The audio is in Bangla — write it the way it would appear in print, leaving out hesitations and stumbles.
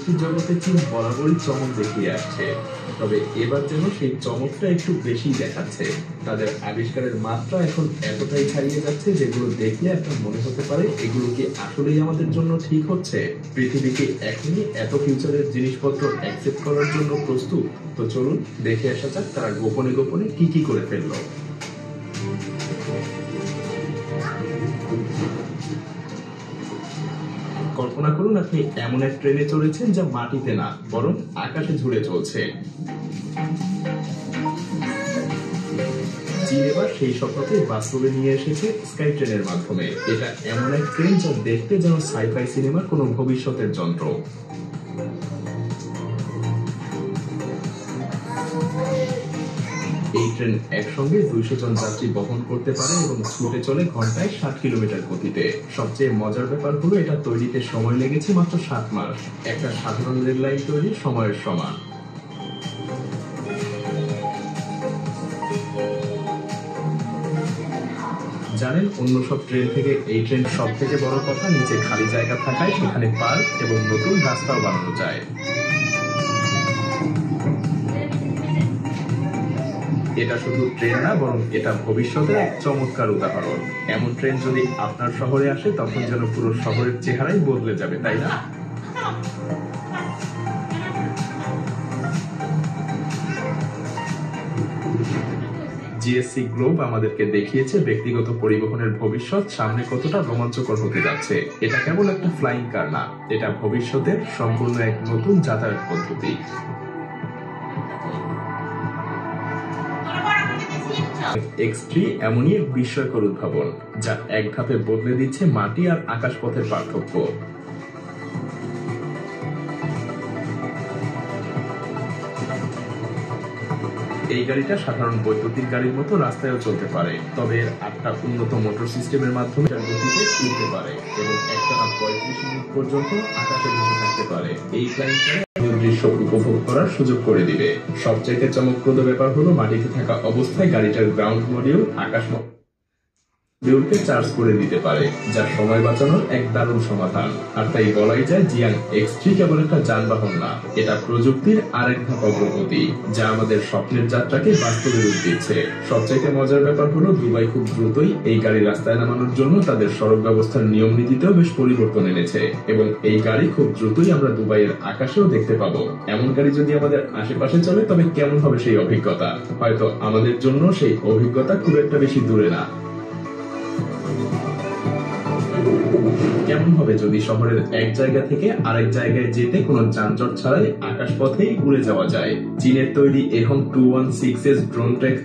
প্রযুক্তির জগতে চীন বরাবরই চমক দেখিয়ে আসছে, তবে এবার যেন সেই চমকটা একটু বেশি দেখাচ্ছে। তাদের আবিষ্কারের মাত্রা এখন এতটাই ছাড়িয়ে যাচ্ছে যেগুলো দেখলে আপনার মনে হতে পারে এগুলো কি আসলেই আমাদের জন্য ঠিক হচ্ছে। পৃথিবী কি এখনই এত ফিউচারের জিনিসপত্র অ্যাকসেপ্ট করার জন্য প্রস্তুত? তো চলুন দেখে আসা যাক তারা গোপনে গোপনে কি কি করে ফেললো। কল্পনা করুন আপনি এমন এক ট্রেনে চড়েছেন যা মাটিতে না বরং আকাশে ঝুলে চলছে। চীন এবার সেই স্বপ্নকে বাস্তবে নিয়ে এসেছে স্কাই ট্রেনের মাধ্যমে। এটা এমন এক ট্রেন যা দেখতে যেন সাইফাই সিনেমার কোনো ভবিষ্যতের যন্ত্র। এই ট্রেন একসঙ্গে 200 জন যাত্রী বহন করতে পারে এবং ছুটে চলে ঘন্টায় 60 কিলোমিটার গতিতে। সবচেয়ে মজার ব্যাপার হলো এটা তৈরিতে সময় লেগেছে মাত্র 7 মাস, একটা সাধারণ রেল লাইন তৈরির সময়ের সমান। জানেন, অন্য সব ট্রেন থেকে এই ট্রেন সব থেকে বড় কথা নিচে খালি জায়গা থাকায় সেখানে পার্ক এবং নতুন রাস্তাও বানানো যায়। এটা শুধু ট্রেন না বরং এটা ভবিষ্যতের এক চমৎকার উদাহরণ। এমন ট্রেন যদি আপনার শহরে আসে তখন যেন পুরো শহরের চেহারাই বদলে যাবে, তাই না? জিএসসি গ্লোব আমাদেরকে দেখিয়েছে ব্যক্তিগত পরিবহনের ভবিষ্যৎ সামনে কতটা রোমাঞ্চকর হতে যাচ্ছে। এটা কেবল একটা ফ্লাইং কার না, এটা ভবিষ্যতের সম্পূর্ণ এক নতুন যাতায়াত পদ্ধতি। X3 এমনই এক বিস্ময়কর উদ্ভাবন যা এক ধাপে বদলে দিচ্ছে মাটি আর আকাশপথের পার্থক্য। এই গাড়িটা সাধারণ বৈদ্যুতিক গাড়ির মতো রাস্তায়ও চলতে পারে, তবে এর 8টা উন্নত মোটর সিস্টেমের মাধ্যমে গতিতে উঠতে পারে এবং একটানা 35 মিনিট পর্যন্ত আকাশে ভেসে থাকতে পারে। এই ফ্লাইংটা দৃশ্য উপভোগ করার সুযোগ করে দিবে। সবচাইতে চমকপ্রদ ব্যাপার হলো মাটিতে থাকা অবস্থায় গাড়িটার গ্রাউন্ড মডিউল আকাশ মডিউলকে চার্জ করে দিতে পারে, যা সময় বাঁচানোর এক দারুণ সমাধান। আর তাই বলাই যায় জিয়াং X3 কেবল একটা যানবাহন না, এটা প্রযুক্তির আরেক ধাপ অগ্রগতি যা আমাদের স্বপ্নের যাত্রাকে বাস্তবে রূপ দিচ্ছে। সবচাইতে মজার ব্যাপার হলো দুবাই খুব দ্রুতই এই গাড়ি রাস্তায় নামানোর জন্য তাদের সড়ক ব্যবস্থার নিয়ম নীতিতেও বেশ পরিবর্তন এনেছে এবং এই গাড়ি খুব দ্রুতই আমরা দুবাইয়ের আকাশেও দেখতে পাবো। এমন গাড়ি যদি আমাদের আশেপাশে চলে তবে কেমন হবে সেই অভিজ্ঞতা? হয়তো আমাদের জন্য সেই অভিজ্ঞতা খুব একটা বেশি দূরে না। কেমন হবে যদি শহরের এক জায়গা থেকে আরেক জায়গায় যেতে কোনো যানজট ছাড়াই আকাশপথেই উড়ে যাওয়া যায়? চীনের তৈরি এহং 216S ড্রোন টেক